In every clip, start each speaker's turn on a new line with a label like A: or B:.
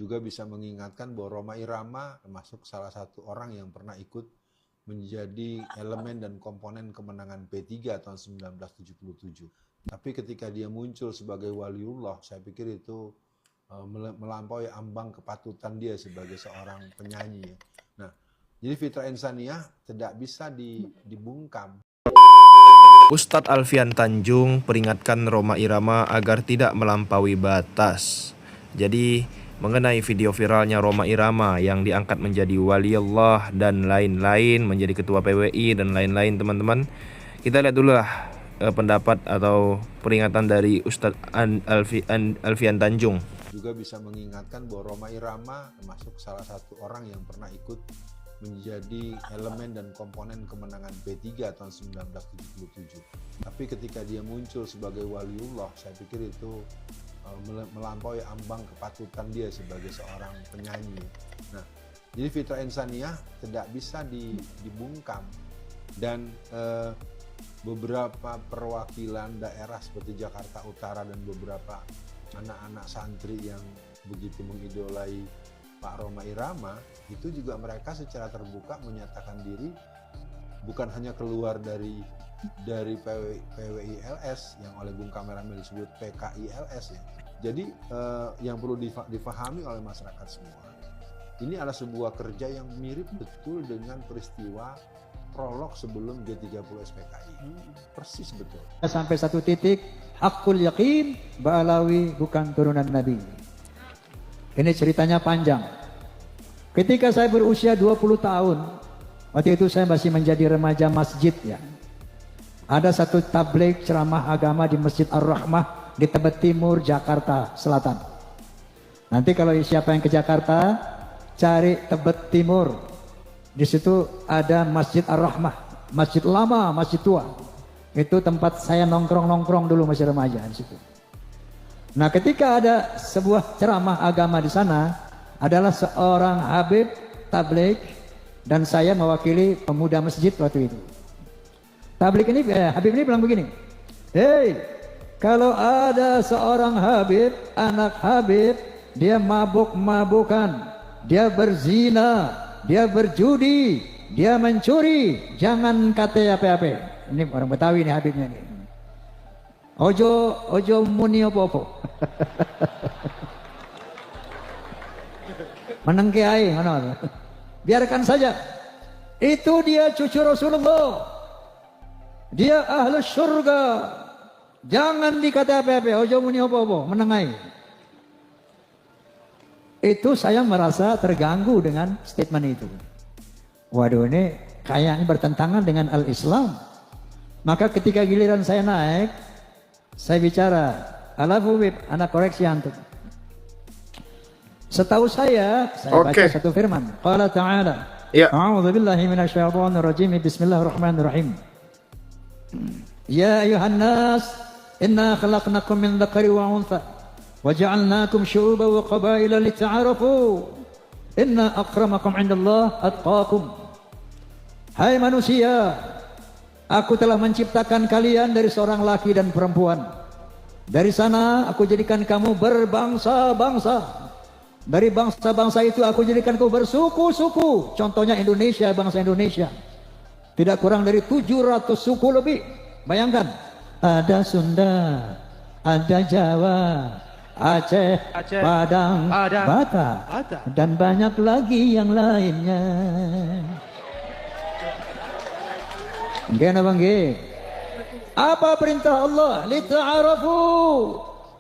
A: juga bisa mengingatkan bahwa Rhoma Irama termasuk salah satu orang yang pernah ikut menjadi elemen dan komponen kemenangan P3 tahun 1977. Tapi ketika dia muncul sebagai waliullah, saya pikir itu melampaui ambang kepatutan dia sebagai seorang penyanyi. Nah, jadi fitrah insaniyah tidak bisa dibungkam.
B: Ustadz Alfian Tanjung peringatkan Rhoma Irama agar tidak melampaui batas. Jadi mengenai video viralnya Rhoma Irama yang diangkat menjadi wali Allah dan lain-lain, menjadi ketua PWI dan lain-lain, teman-teman, kita lihat dulu lah pendapat atau peringatan dari Ustadz Alfian Tanjung.
A: Juga bisa mengingatkan bahwa Rhoma Irama termasuk salah satu orang yang pernah ikut menjadi elemen dan komponen kemenangan P3 tahun 1977. Tapi ketika dia muncul sebagai waliullah, saya pikir itu melampaui ambang kepatutan dia sebagai seorang penyanyi. Nah, jadi fitrah insaniyah tidak bisa dibungkam. Dan beberapa perwakilan daerah seperti Jakarta Utara dan beberapa anak-anak santri yang begitu mengidolai Pak Rhoma Irama, itu juga mereka secara terbuka menyatakan diri bukan hanya keluar dari PWILS yang oleh Bung Kameramen disebut PKILS ya. Jadi yang perlu difahami oleh masyarakat semua, ini adalah sebuah kerja yang mirip betul dengan peristiwa prolog sebelum G30 SPKI. Persis betul.
C: Sampai satu titik, hakul yakin, Ba'alawi bukan turunan Nabi. Ini ceritanya panjang. Ketika saya berusia 20 tahun, waktu itu saya masih menjadi remaja masjid ya. Ada satu tabligh ceramah agama di Masjid Ar-Rahmah di Tebet Timur, Jakarta Selatan. Nanti kalau siapa yang ke Jakarta, cari Tebet Timur. Di situ ada Masjid Ar-Rahmah, masjid lama, masjid tua. Itu tempat saya nongkrong dulu masih remaja di situ. Nah, ketika ada sebuah ceramah agama di sana, adalah seorang habib tabligh dan saya mewakili pemuda masjid waktu itu. Tabligh ini, habib ini bilang begini, "Hei, kalau ada seorang habib, anak habib, dia mabuk-mabukan, dia berzina, dia berjudi, dia mencuri, jangan kata apa-apa." Ini orang Betawi nih habibnya nih. Ojo muni apa-apa. Menengke ae ngono. Biarkan saja. Itu dia cucu Rasulullah. Dia ahli surga. Jangan dikata apa-apa, ojo muni apa-apa, menengai. Itu saya merasa terganggu dengan statement itu. Waduh, ini kayaknya bertentangan dengan al-Islam. Maka ketika giliran saya naik, saya bicara, Alafubib, anak koreksi antum. Setahu saya baca satu firman. Qala ta'ala, A'udzu billahi minasyaitonir rajim. Bismillahirrahmanirrahim. Ya ayuhan nas, inna khalaqnakum min dzakari wa untha wa ja'alnakum syu'uban wa qabaila lita'arafu. Inna akramakum 'indallahi atqakum. Hai manusia, aku telah menciptakan kalian dari seorang laki dan perempuan. Dari sana aku jadikan kamu berbangsa-bangsa. Dari bangsa-bangsa itu aku jadikan kamu bersuku-suku. Contohnya Indonesia, bangsa Indonesia. Tidak kurang dari 700 suku lebih. Bayangkan, ada Sunda, ada Jawa, Aceh, Padang, Batak, dan banyak lagi yang lainnya. Apa perintah Allah? Lita'arafu,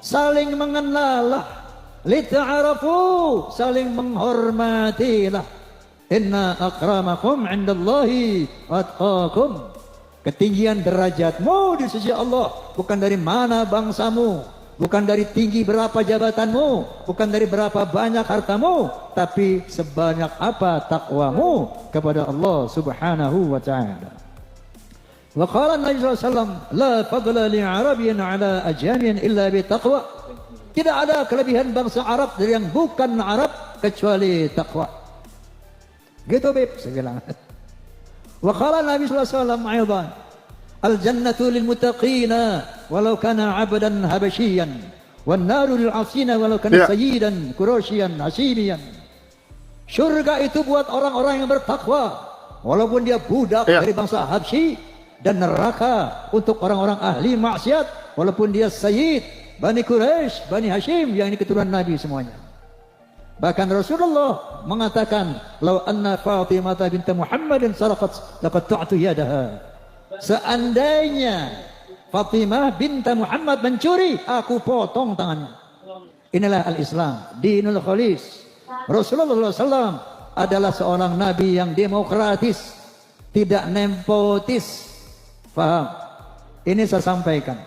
C: saling mengenallah. Lita'arafu, saling menghormatilah. Inna akramakum 'indallahi atqakum. Ketinggian derajatmu di sisi Allah bukan dari mana bangsamu, bukan dari tinggi berapa jabatanmu, bukan dari berapa banyak hartamu, tapi sebanyak apa takwamu kepada Allah Subhanahu wa ta'ala. Wa qala Nabi sallallahu alaihi wasallam, la fadla li 'arabiyyin 'ala ajamiyyin illa bi taqwa. Tidak ada kelebihan bangsa Arab dari yang bukan Arab kecuali takwa. Gitu Beb, saya bilang. Wa qala Nabi sallallahu alaihi wasallam aidan, al jannatu lil muttaqina walau kana 'abdan habasyian Wan naru lil asina walau kana sayyidan quraisyan hashimiyan. Surga itu buat orang-orang yang bertakwa walaupun dia budak dari bangsa Habsyi, dan neraka untuk orang-orang ahli maksiat walaupun dia sayyid Bani Quraisy, Bani Hashim, yang ini keturunan Nabi semuanya. Bahkan Rasulullah mengatakan, "Lau anna Fatimah binti Muhammadin sarqat laqata'tu yadaha." Seandainya Fatimah binti Muhammad mencuri, aku potong tangannya. Inilah al-Islam, dinul khalis. Rasulullah SAW adalah seorang nabi yang demokratis, tidak nepotis. Paham? Ini saya sampaikan.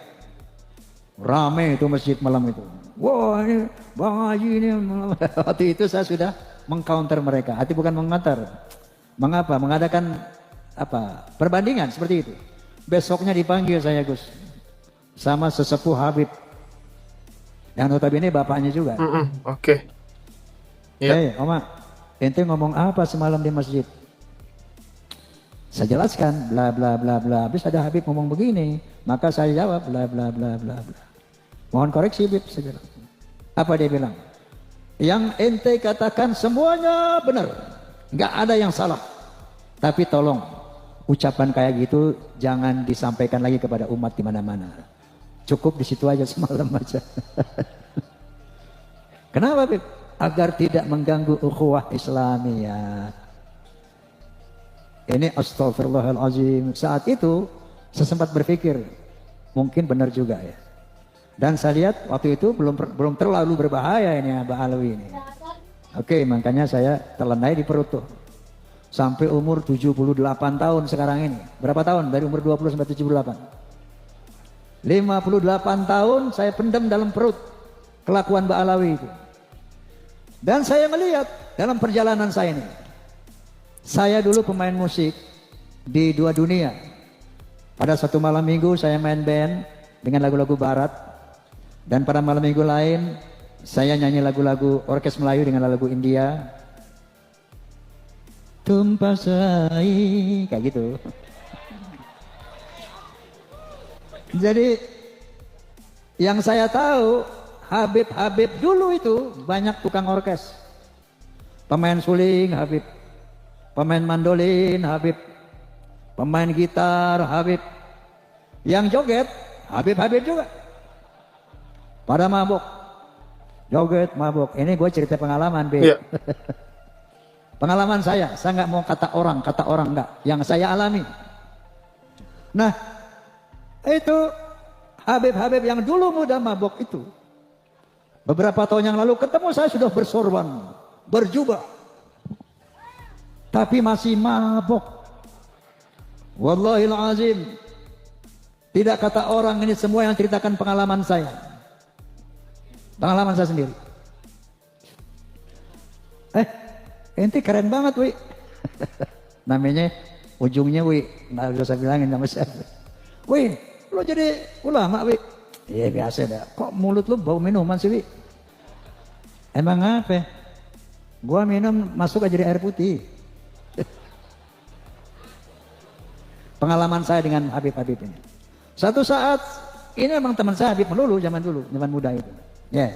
C: Ramai itu masjid malam itu. Wah, ini Bang Haji ini. Waktu itu saya sudah mengcounter mereka. Hati bukan mengantar. Mengapa? Mengadakan perbandingan seperti itu. Besoknya dipanggil saya, Gus, sama sesepuh Habib. Yang notabene bapaknya juga.
D: Oke.
C: Hei, Oma, ente ngomong apa semalam di masjid? Saya jelaskan, bla bla bla bla. Habis ada Habib ngomong begini, maka saya jawab, bla bla bla bla bla. Mohon koreksi, Habib. Saya bilang. Apa dia bilang? Yang ente katakan semuanya benar, nggak ada yang salah. Tapi tolong, ucapan kayak gitu jangan disampaikan lagi kepada umat di mana-mana. Cukup di situ aja semalam aja. Kenapa, Habib? Agar tidak mengganggu ukhuwah Islamiyah. Ini astagfirullahalazim. Saat itu saya sempat berpikir, mungkin benar juga ya. Dan saya lihat waktu itu belum terlalu berbahaya ini Abah Alwi ini. Oke, makanya saya telenai di perut tuh. Sampai umur 78 tahun sekarang ini. Berapa tahun? Dari umur 20 sampai 78. 58 tahun saya pendam dalam perut kelakuan Mbak Alawi itu. Dan saya melihat dalam perjalanan saya ini, saya dulu pemain musik di dua dunia. Pada satu malam minggu saya main band dengan lagu-lagu barat, dan pada malam minggu lain saya nyanyi lagu-lagu orkes Melayu dengan lagu India. Tumpah sai, kayak gitu. Jadi yang saya tahu, Habib dulu itu banyak tukang orkes. Pemain suling Habib, pemain mandolin Habib, pemain gitar Habib. Yang joget Habib juga. Pada mabuk, joget mabuk. Ini gue cerita pengalaman, Beb. Pengalaman saya nggak mau kata orang enggak. Yang saya alami. Nah, itu Habib yang dulu muda mabuk itu. Beberapa tahun yang lalu ketemu saya sudah bersorban, berjubah, tapi masih mabuk. Wallahil azim, tidak kata orang, ini semua yang ceritakan pengalaman saya. Pengalaman saya sendiri. Ente keren banget, Wi. Namanya ujungnya Wi, nggak usah bilangin nama saya. Wi, lo jadi ulama, Wi? Iya biasa dah. Kok mulut lu bau minuman sih, Wi? Emang apa? Gua minum masuk aja di air putih. Pengalaman saya dengan Habib ini. Satu saat, ini memang teman saya Habib melulu, zaman muda itu. Ya,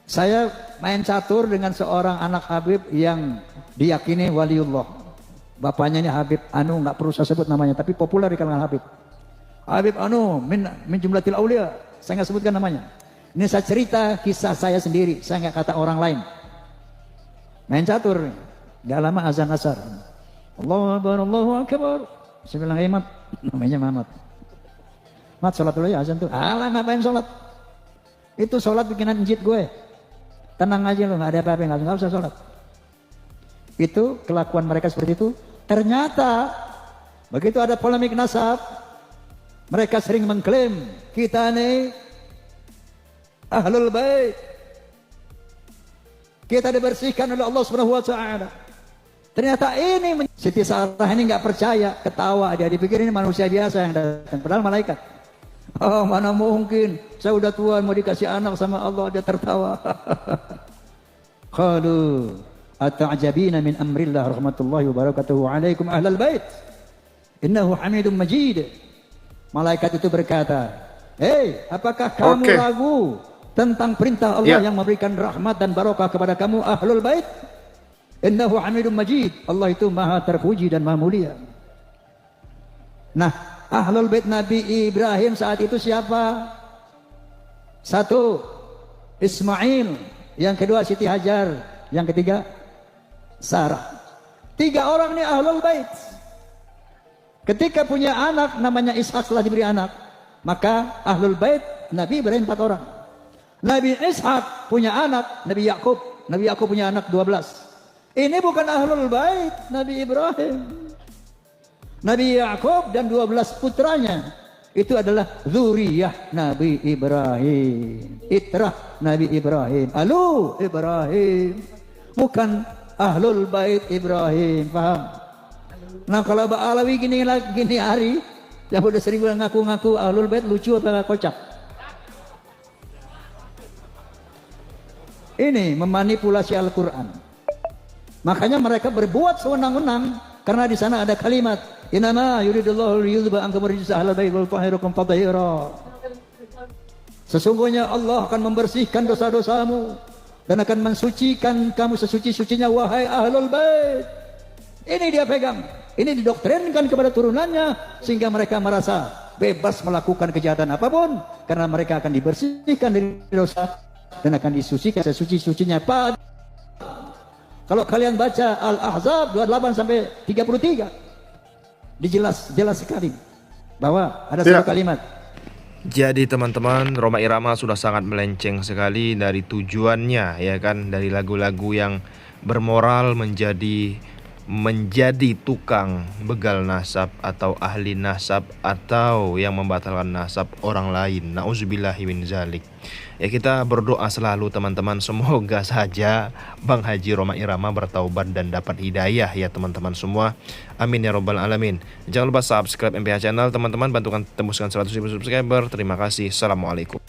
C: saya main catur dengan seorang anak Habib yang diyakini waliullah. Bapaknya ini Habib Anu, nggak perlu saya sebut namanya, tapi populer di kalangan Habib. Habib Anu min jumlatil aulia. Saya nggak sebutkan namanya. Ini saya cerita kisah saya sendiri. Saya nggak kata orang lain. Main catur. Gak lama azan asar. Allahu Akbar, Allahu Akbar. Saya bilang, Mat. Namanya Mamat. Mat, sholat dulu ya azan tuh. Alah, ngapain sholat? Itu sholat bikinan njit gue. Tenang aja lo, nggak ada apa-apa, nggak usah sholat. Itu kelakuan mereka seperti itu. Ternyata begitu ada polemik nasab, mereka sering mengklaim kita nih ahlul bait, kita dibersihkan oleh Allah Subhanahu wa taala. Ternyata ini Siti Sarah ini nggak percaya, ketawa dia, dipikir ini manusia biasa yang datang, padahal malaikat. Oh, mana mungkin, saya udah tua mau dikasih anak sama Allah, dia tertawa. Qalu ata'jabina min amrillah rahmatullahi wa barakatuhu alaikum ahlal bait innahu hamidum majid. Malaikat itu berkata, hei, apakah kamu ragu tentang perintah Allah
B: Ya.
C: yang memberikan rahmat dan barokah kepada kamu ahlul bait. Innahu Hamidum Majid. Allah itu maha terpuji dan maha mulia. Nah, ahlul bait Nabi Ibrahim saat itu siapa? Satu, Ismail. Yang kedua, Siti Hajar. Yang ketiga, Sarah. 3 orang ini ahlul bait. Ketika punya anak namanya Ishak, setelah diberi anak, maka ahlul bait Nabi Ibrahim 4 orang. Nabi Ishak punya anak Nabi Yakub. Nabi Yakub punya anak 12. Ini bukan ahlul bait Nabi Ibrahim. Nabi Yakub dan 12 putranya itu adalah zuriyah Nabi Ibrahim, itrah Nabi Ibrahim, alu Ibrahim, bukan ahlul bait Ibrahim. Paham? Nah, kalau Mbak Alawi gini hari yang udah sering ngaku-ngaku ahlul bait, lucu apa kocak? Ini memanipulasi Al-Quran. Makanya mereka berbuat sewenang-wenang karena di sana ada kalimat inama yuridullahu liyudhhiba ankum rijsa ahlal bait wal tahhirakum tatheera. Sesungguhnya Allah akan membersihkan dosa-dosamu dan akan mensucikan kamu sesuci-sucinya wahai ahlul bait. Ini dia pegang. Ini didoktrinkan kepada turunannya sehingga mereka merasa bebas melakukan kejahatan apapun karena mereka akan dibersihkan dari dosa dan akan disucikan sesuci-sucinya. Kalau kalian baca Al-Ahzab 28 sampai 33, jelas sekali bahwa ada satu kalimat.
B: Jadi teman-teman, Rhoma Irama sudah sangat melenceng sekali dari tujuannya, ya kan, dari lagu-lagu yang bermoral menjadi tukang begal nasab atau ahli nasab atau yang membatalkan nasab orang lain. Nauzubillahi min zalik. Ya, kita berdoa selalu teman-teman, semoga saja Bang Haji Rhoma Irama bertaubat dan dapat hidayah ya teman-teman semua. Amin ya robbal alamin. Jangan lupa subscribe MPH channel teman-teman, bantukan tembuskan 100.000 subscriber. Terima kasih. Assalamualaikum.